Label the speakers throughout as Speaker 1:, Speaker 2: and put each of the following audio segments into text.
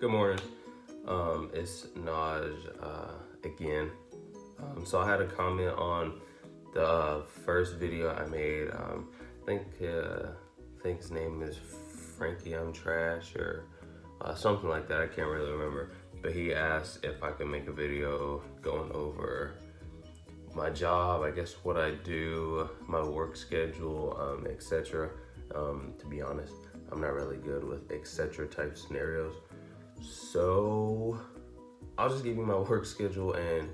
Speaker 1: Good morning. It's Naj again. So I had a comment on the first video I made. I think his name is Frankie I'm Trash or something like that. I can't really remember. But he asked if I could make a video going over my job, I guess what I do, my work schedule, etc. To be honest, I'm not really good with etc. type scenarios. So I'll just give you my work schedule and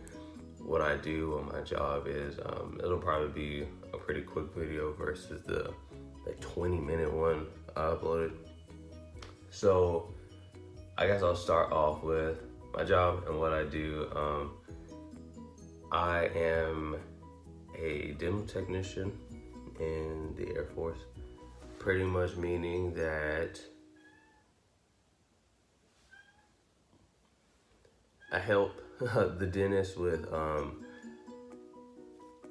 Speaker 1: what I do on my job is. It'll probably be a pretty quick video versus the 20-minute one I uploaded. So I guess I'll start off with my job and what I do. I am a dental technician in the Air Force, pretty much meaning that I help the dentist with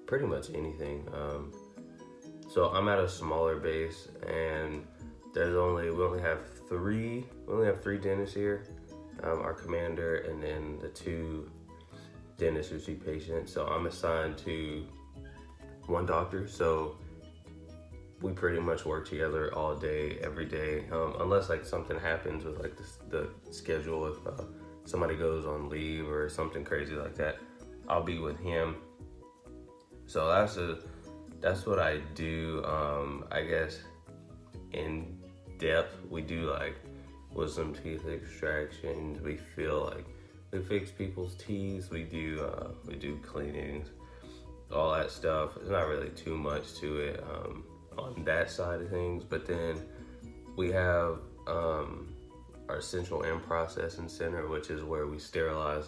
Speaker 1: pretty much anything. So I'm at a smaller base, and we only have three dentists here. Our commander, and then the two dentists who see patients. So I'm assigned to one doctor. So we pretty much work together all day, every day, unless like something happens with like the schedule. If somebody goes on leave or something crazy like that, I'll be with him. So that's what I do. I guess in depth, we do like wisdom teeth extractions. We fix people's teeth. We do cleanings, all that stuff. It's not really too much to it on that side of things. But then we have our central and processing center, which is where we sterilize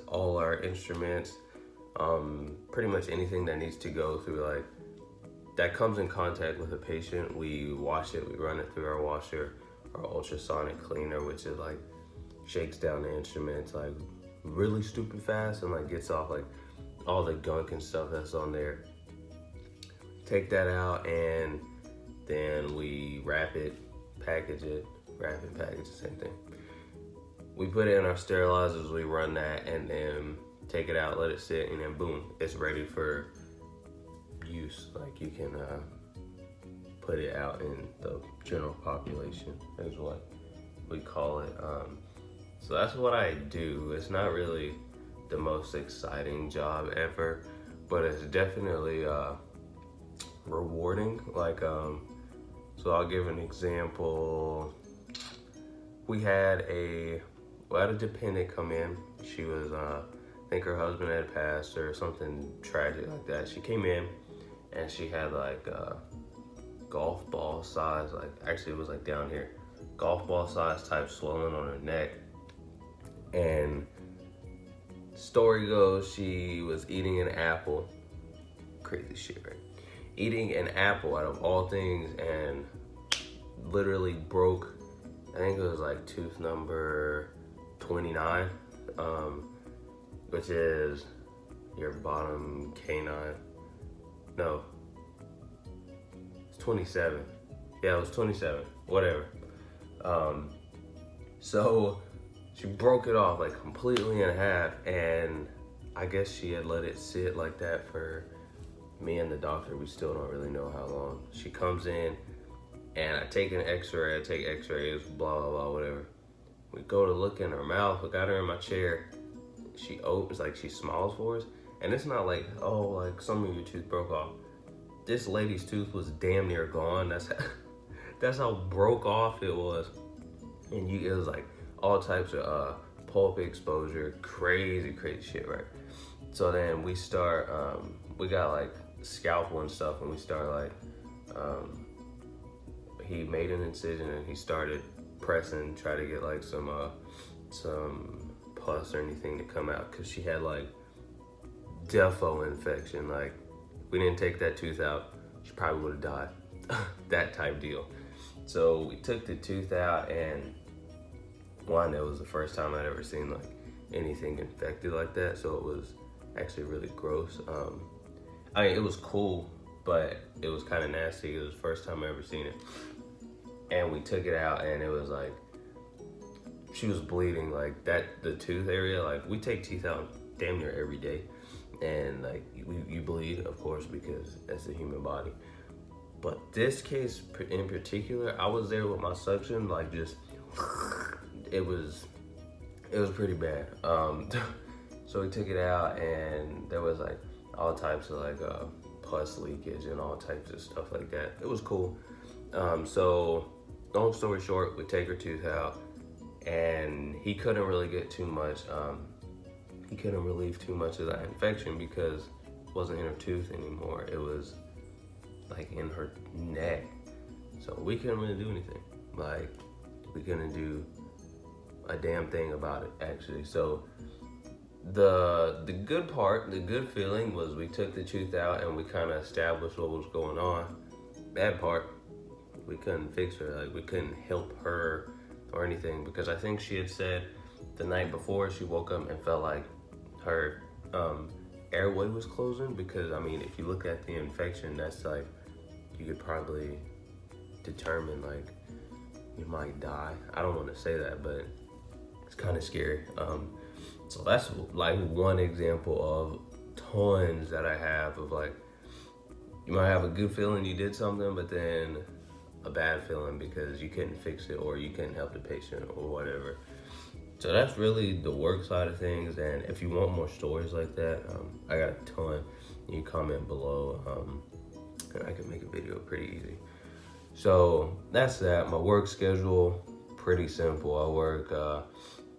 Speaker 1: all our instruments, pretty much anything that needs to go through that comes in contact with a patient. We wash it, we run it through our washer, our ultrasonic cleaner, which is like shakes down the instruments like really stupid fast and like gets off like all the gunk and stuff that's on there. Take that out and then we wrap it, package it, same thing. We put it in our sterilizers, we run that, and then take it out, let it sit, and then boom, it's ready for use. Like you can put it out in the general population is what we call it. So that's what I do. It's not really the most exciting job ever, but it's definitely rewarding. So I'll give an example. We had a dependent come in. She was I think her husband had passed or something tragic like that. She came in and she had like golf ball size, actually it was like down here, golf ball size type swelling on her neck. And story goes, she was eating an apple. Crazy shit, right? Eating an apple out of all things, and literally broke, I think it was like tooth number 29, which is your bottom canine. No, it's 27. Yeah, it was 27, whatever. So she broke it off like completely in half, and I guess she had let it sit like that for me and the doctor. We still don't really know how long. She comes in and I take an x-ray, x-rays, blah, blah, blah, whatever. We go to look in her mouth. I got her in my chair. She opens, like she smiles for us. And it's not like, oh, like some of your tooth broke off. This lady's tooth was damn near gone. That's how broke off it was. And it was like all types of pulp exposure, crazy shit, right? So then we start, we got like scalpel and stuff, and we start he made an incision and he started pressing, try to get like some pus or anything to come out, because she had like defo infection. Like we didn't take that tooth out, she probably would have died. That type deal. So we took the tooth out, and one, it was the first time I'd ever seen like anything infected like that, so it was actually really gross. I mean, it was cool, but it was kind of nasty. It was the first time I ever seen it. and we took it out, and it was like, she was bleeding, like that, the tooth area. Like, we take teeth out damn near every day, and like you bleed, of course, because that's the human body. But this case in particular, I was there with my suction, like just, it was pretty bad. So we took it out, and there was like all types of like pus leakage and all types of stuff like that. It was cool. So long story short, we take her tooth out, and he couldn't really get too much. He couldn't relieve too much of that infection because it wasn't in her tooth anymore. It was like in her neck. So we couldn't really do anything. Like, we couldn't do a damn thing about it, actually. So the good part, the good feeling was we took the tooth out and we kind of established what was going on. Bad part, we couldn't fix her. Like, we couldn't help her or anything, because I think she had said the night before she woke up and felt like her airway was closing, because I mean, if you look at the infection, that's like, you could probably determine like you might die. I don't want to say that, but it's kind of scary. So that's like one example of tons that I have of like, you might have a good feeling you did something, but then a bad feeling because you couldn't fix it or you couldn't help the patient or whatever. So that's really the work side of things. And if you want more stories like that, I got a ton. You comment below, and I can make a video pretty easy. So that's that. My work schedule, pretty simple. I work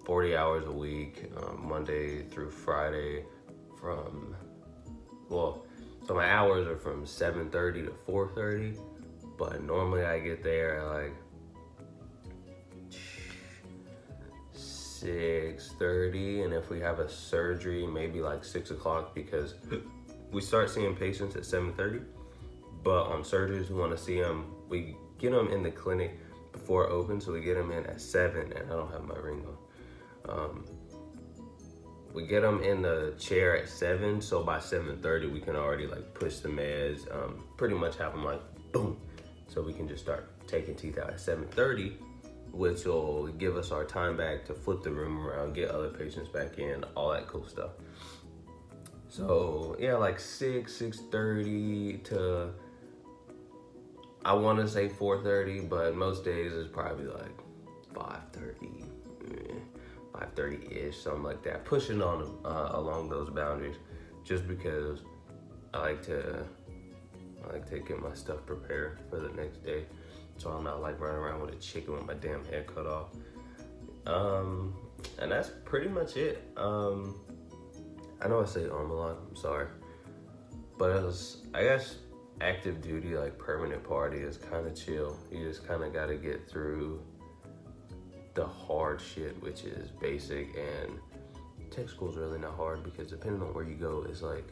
Speaker 1: 40 hours a week, Monday through Friday so my hours are from 7:30 to 4:30, but normally I get there at like 6:30, and if we have a surgery, maybe like 6 o'clock, because we start seeing patients at 7:30, but on surgeries, we want to see them, we get them in the clinic before it opens, so we get them in at 7, and I don't have my ring on. We get them in the chair at 7, so by 7:30 we can already like push the meds, pretty much have them like boom, so we can just start taking teeth out at 7:30, which will give us our time back to flip the room around, get other patients back in, all that cool stuff. So yeah, like 6:30 to, I want to say 4:30, but most days it's probably like 5:30. 5:30-ish, something like that, pushing on along those boundaries, just because I like to get my stuff prepared for the next day, so I'm not like running around with a chicken with my damn head cut off. And that's pretty much it. I know I say a lot, I'm sorry, but I guess active duty, like permanent party, is kind of chill. You just kind of got to get through the hard shit, which is basic, and tech school is really not hard, because depending on where you go, it's like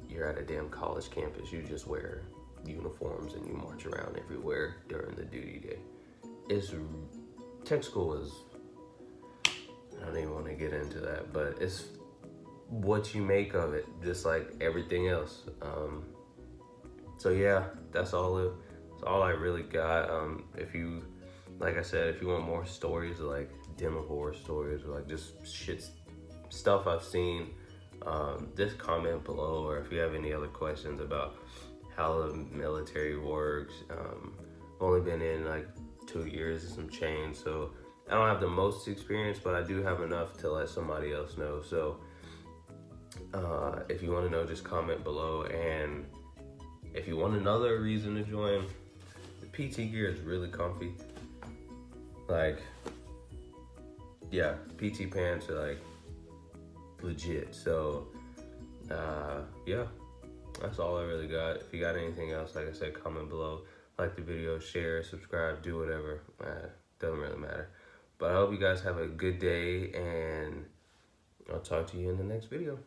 Speaker 1: you're at a damn college campus. You just wear uniforms and you march around everywhere during the duty day. Tech school is, I don't even want to get into that, but it's what you make of it, just like everything else. So yeah, that's all I really got. Like I said, if you want more stories, like dental horror stories, or like just stuff I've seen, just comment below. Or if you have any other questions about how the military works, I've only been in like 2 years and some change, so I don't have the most experience, but I do have enough to let somebody else know. So if you want to know, just comment below. And if you want another reason to join, the PT gear is really comfy. Like, yeah, PT pants are like legit. So yeah, that's all I really got. If you got anything else, like I said, comment below. Like the video, share, subscribe, do whatever. Doesn't really matter. But I hope you guys have a good day, and I'll talk to you in the next video.